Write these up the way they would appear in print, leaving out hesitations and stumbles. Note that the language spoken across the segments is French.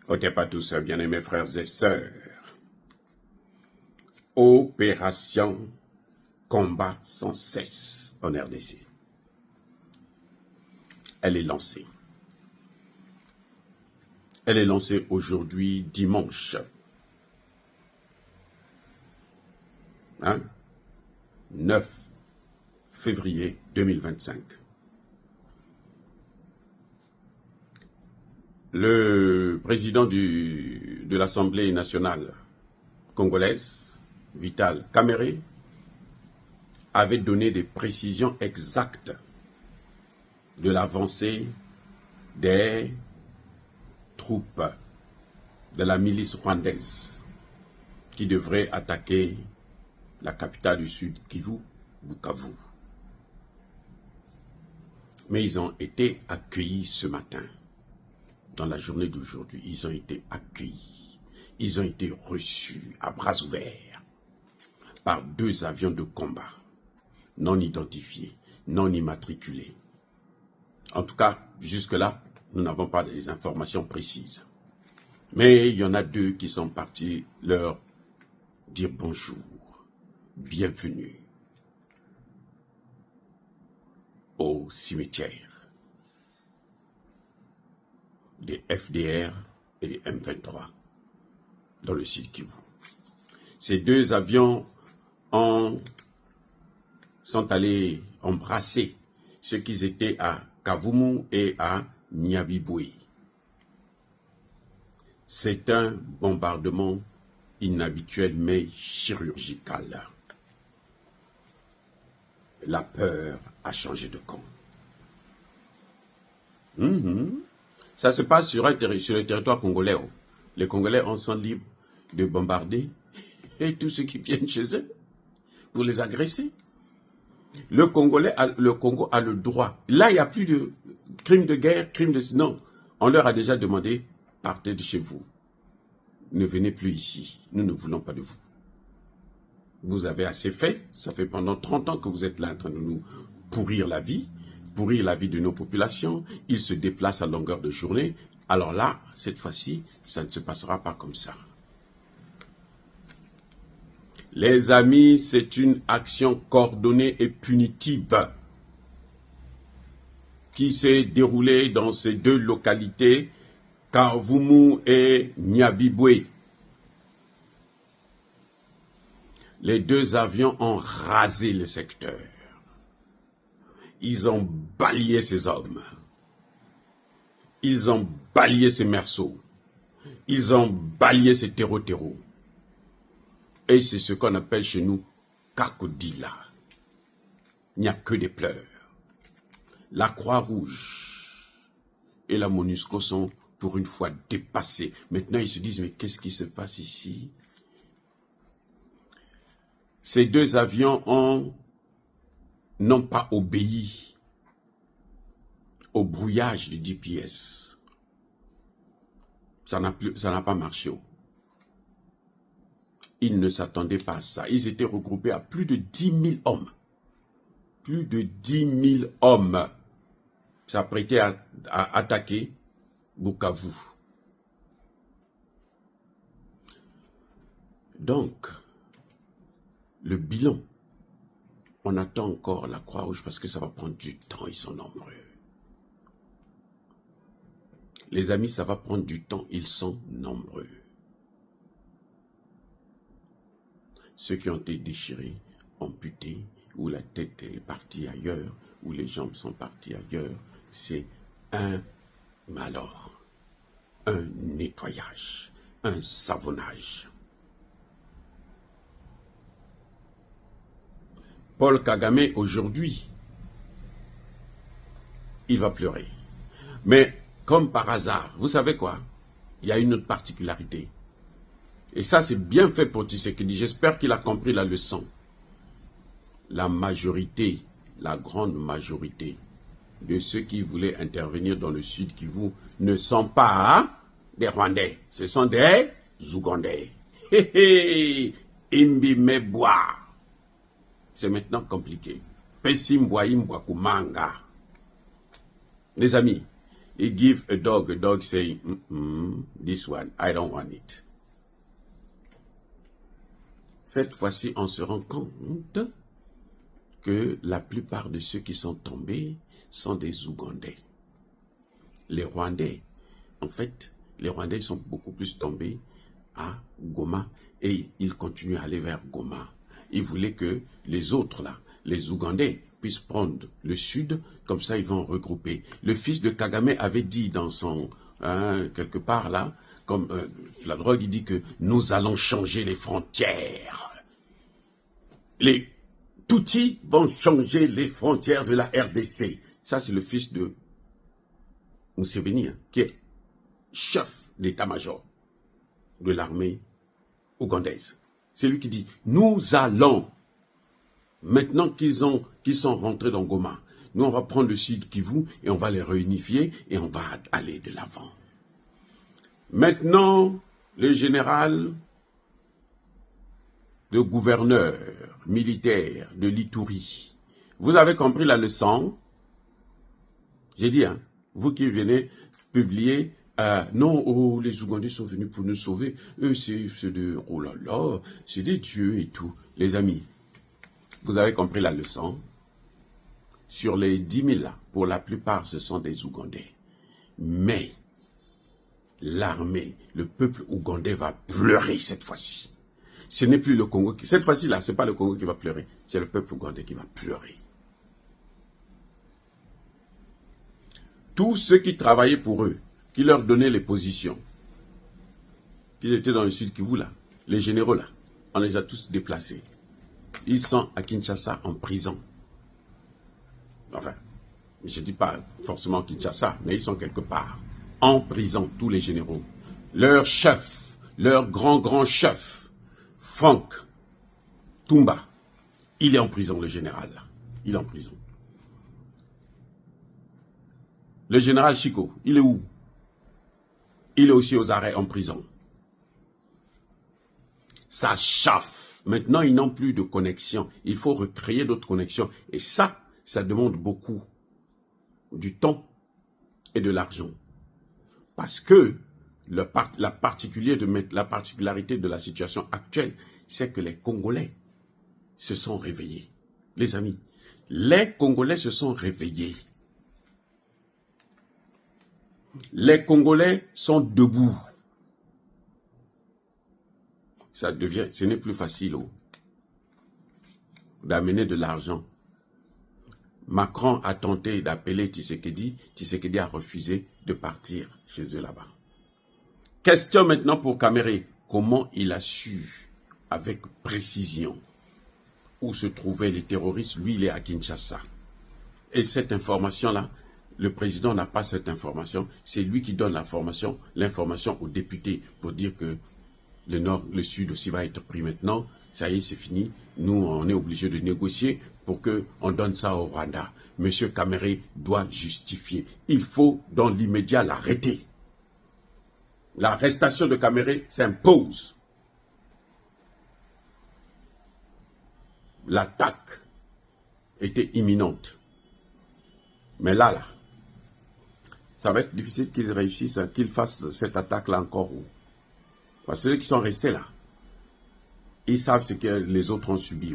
Otep à tous, bien-aimés frères et sœurs. Opération combat sans cesse en RDC. Elle est lancée. Elle est lancée aujourd'hui, dimanche. 9 février 2025. Le président de l'Assemblée nationale congolaise, Vital Kamerhe, avait donné des précisions exactes de l'avancée des troupes de la milice rwandaise qui devraient attaquer la capitale du Sud Kivu, Bukavu. Mais ils ont été accueillis ce matin. Dans la journée d'aujourd'hui, ils ont été accueillis. Ils ont été reçus à bras ouverts par 2 avions de combat non identifiés, non immatriculés. En tout cas, jusque-là, nous n'avons pas les informations précises. Mais il y en a 2 qui sont partis leur dire bonjour, bienvenue au cimetière des FDR et des M23 dans le sud Kivu. Ces 2 avions sont allés embrasser ceux qui étaient à Kavumu et à Nyabibwe. C'est un bombardement inhabituel mais chirurgical. La peur a changé de camp. Ça se passe sur le territoire congolais. Les Congolais sont libres de bombarder et tous ceux qui viennent chez eux pour les agresser. Le Congo a le droit. Là, il n'y a plus de crimes de guerre, Non, on leur a déjà demandé, partez de chez vous. Ne venez plus ici. Nous ne voulons pas de vous. Vous avez assez fait. Ça fait pendant 30 ans que vous êtes là en train de nous pourrir la vie de nos populations. Ils se déplacent à longueur de journée. Alors là, cette fois-ci, ça ne se passera pas comme ça. Les amis, c'est une action coordonnée et punitive qui s'est déroulée dans ces 2 localités, Kavumu et Nyabibwe. Les 2 avions ont rasé le secteur. Ils ont balayé ces hommes. Ils ont balayé ces merceaux. Ils ont balayé ces terreaux. Et c'est ce qu'on appelle chez nous Kakodila. Il n'y a que des pleurs. La Croix-Rouge et la MONUSCO sont pour une fois dépassés. Maintenant, ils se disent, mais qu'est-ce qui se passe ici? Ces 2 avions n'ont pas obéi au brouillage du GPS. Ça n'a pas marché. Ils ne s'attendaient pas à ça. Ils étaient regroupés à plus de 10 000 hommes. Plus de 10 000 hommes s'apprêtaient à attaquer Bukavu. Donc, le bilan, on attend encore la Croix-Rouge parce que ça va prendre du temps, ils sont nombreux. Les amis, ça va prendre du temps, ils sont nombreux. Ceux qui ont été déchirés, amputés, où la tête est partie ailleurs, où les jambes sont parties ailleurs, c'est un malheur, un nettoyage, un savonnage. Paul Kagame, aujourd'hui, il va pleurer. Mais, comme par hasard, vous savez quoi? Il y a une autre particularité. Et ça, c'est bien fait pour Tshisekedi. J'espère qu'il a compris la leçon. La majorité, la grande majorité de ceux qui voulaient intervenir dans le Sud Kivu ne sont pas des Rwandais. Ce sont des Ougandais. Imbi Meboa. C'est maintenant compliqué. Pessim Boaim Boakumanga. Les amis, He give a dog say, this one, I don't want it. Cette fois-ci, on se rend compte que la plupart de ceux qui sont tombés sont des Ougandais. Les Rwandais, en fait, les Rwandais sont beaucoup plus tombés à Goma et ils continuent à aller vers Goma. Ils voulaient que les autres, là, les Ougandais, puissent prendre le sud, comme ça ils vont regrouper. Le fils de Kagame avait dit dans son, quelque part là, comme la drogue, il dit que nous allons changer les frontières. Les Tutsis vont changer les frontières de la RDC. Ça, c'est le fils de Museveni, qui est chef d'état-major de l'armée ougandaise. C'est lui qui dit, nous allons, maintenant qu'ils sont rentrés dans Goma, nous on va prendre le sud Kivu et on va les réunifier et on va aller de l'avant. Maintenant, le général, le gouverneur militaire de l'Ituri, vous avez compris la leçon? J'ai dit, hein, vous qui venez publier, non, oh, les Ougandais sont venus pour nous sauver, eux c'est de, oh là là, c'est des dieux et tout. Les amis, vous avez compris la leçon? Sur les 10 000 là, pour la plupart ce sont des Ougandais. Mais l'armée, le peuple ougandais va pleurer cette fois-ci. Ce n'est plus le Congo qui... Cette fois-ci là, ce n'est pas le Congo qui va pleurer, c'est le peuple ougandais qui va pleurer. Tous ceux qui travaillaient pour eux, qui leur donnaient les positions, qui étaient dans le sud Kivu là, les généraux là, on les a tous déplacés. Ils sont à Kinshasa en prison. Enfin, je ne dis pas forcément Kinshasa, mais ils sont quelque part. En prison, tous les généraux. Leur chef, leur grand chef, Frank Tumba, il est en prison, le général là. Il est en prison. Le général Chico, il est où? Il est aussi aux arrêts en prison. Ça chauffe. Maintenant, ils n'ont plus de connexion. Il faut recréer d'autres connexions. Et ça demande beaucoup du temps et de l'argent. Parce que la particularité de la situation actuelle, c'est que les Congolais se sont réveillés. Les amis, les Congolais se sont réveillés. Les Congolais sont debout. Ce n'est plus facile d'amener de l'argent. Macron a tenté d'appeler Tshisekedi. Tshisekedi a refusé de partir chez eux là-bas. Question maintenant pour Kamere. Comment il a su avec précision où se trouvaient les terroristes? Lui, il est à Kinshasa. Et cette information-là, le président n'a pas cette information. C'est lui qui donne l'information aux députés pour dire que le nord, le sud aussi va être pris maintenant. Ça y est, c'est fini. Nous, on est obligé de négocier pour qu'on donne ça au Rwanda. Monsieur Kamere doit justifier. Il faut dans l'immédiat l'arrêter. L'arrestation de Kamere s'impose. L'attaque était imminente. Mais là, ça va être difficile qu'ils réussissent, qu'ils fassent cette attaque-là encore. Parce que ceux qui sont restés là, ils savent ce que les autres ont subi.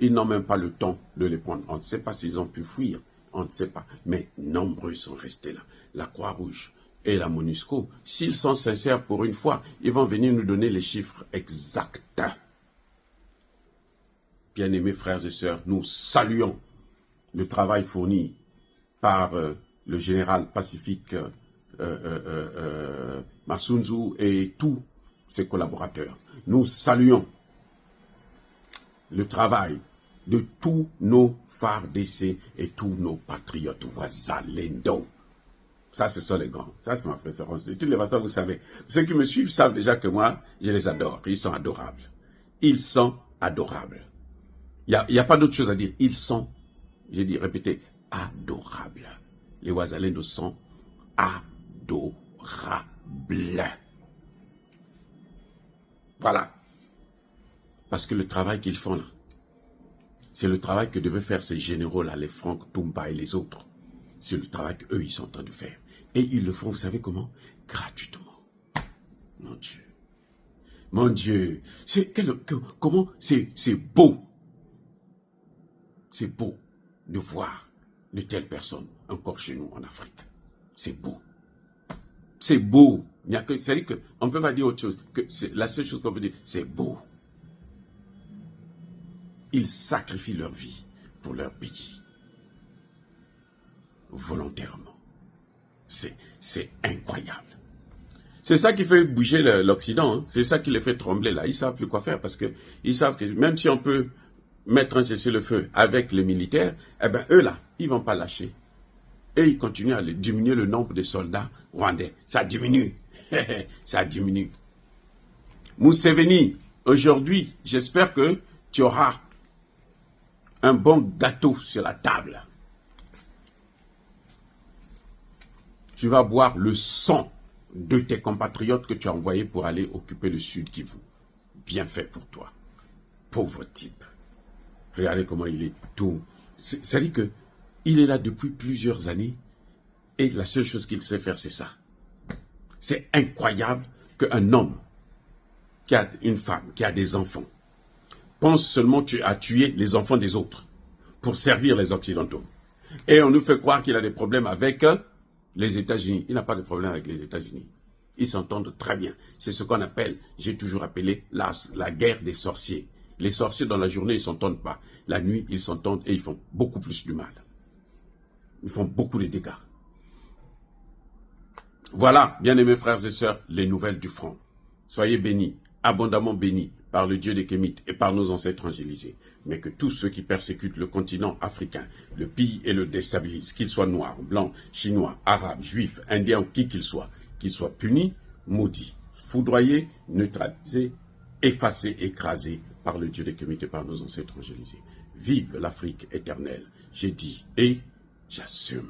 Ils n'ont même pas le temps de les prendre. On ne sait pas s'ils ont pu fuir. On ne sait pas. Mais nombreux sont restés là. La Croix-Rouge et la MONUSCO, s'ils sont sincères pour une fois, ils vont venir nous donner les chiffres exacts. Bien-aimés frères et sœurs, nous saluons le travail fourni par le général Pacifique Masunzu et tous ses collaborateurs. Nous saluons le travail de tous nos FARDC et tous nos patriotes Wazalendo. Ça, ce sont les grands. Ça, c'est ma préférence. De toutes les façons, vous savez. Ceux qui me suivent savent déjà que moi, je les adore. Ils sont adorables. Ils sont adorables. Il n'y a pas d'autre chose à dire. Ils sont, j'ai dit, répétez, adorables. Les Wazalendo sont adorables. Voilà. Parce que le travail qu'ils font là, c'est le travail que devaient faire ces généraux là, les Frank Tumba et les autres. C'est le travail qu'eux, ils sont en train de faire. Et ils le font, vous savez comment? Gratuitement. Mon Dieu. Mon Dieu. Comment c'est beau. C'est beau de voir de telles personnes encore chez nous en Afrique. C'est beau. C'est beau. C'est-à-dire qu'on ne peut pas dire autre chose. Que la seule chose qu'on peut dire, c'est beau. Ils sacrifient leur vie pour leur pays. Volontairement. C'est incroyable. C'est ça qui fait bouger l'Occident. Hein. C'est ça qui les fait trembler là. Ils ne savent plus quoi faire parce qu'ils savent que même si on peut mettre un cessez-le-feu avec les militaires, eh bien eux là, ils ne vont pas lâcher. Et ils continuent à diminuer le nombre de soldats rwandais. Ça diminue. Ça diminue. Museveni, aujourd'hui, j'espère que tu auras un bon gâteau sur la table. Tu vas boire le sang de tes compatriotes que tu as envoyés pour aller occuper le Sud Kivu. Bien fait pour toi. Pauvre type. Regardez comment il est tout. C'est-à-dire qu'il est là depuis plusieurs années et la seule chose qu'il sait faire, c'est ça. C'est incroyable qu'un homme qui a une femme, qui a des enfants, pense seulement à tuer les enfants des autres pour servir les Occidentaux. Et on nous fait croire qu'il a des problèmes avec les États-Unis. Il n'a pas de problème avec les États-Unis. Ils s'entendent très bien. C'est ce qu'on appelle, j'ai toujours appelé la guerre des sorciers. Les sorciers dans la journée, ils ne s'entendent pas. La nuit, ils s'entendent et ils font beaucoup plus du mal. Ils font beaucoup de dégâts. Voilà, bien-aimés frères et sœurs, les nouvelles du front. Soyez bénis, abondamment bénis par le Dieu des Kémites et par nos ancêtres angélisés. Mais que tous ceux qui persécutent le continent africain, le pillent et le déstabilisent, qu'ils soient noirs, blancs, chinois, arabes, juifs, indiens ou qui qu'ils soient punis, maudits, foudroyés, neutralisés, effacés, écrasés par le Dieu des Kémites et par nos ancêtres angélisés. Vive l'Afrique éternelle, j'ai dit et j'assume.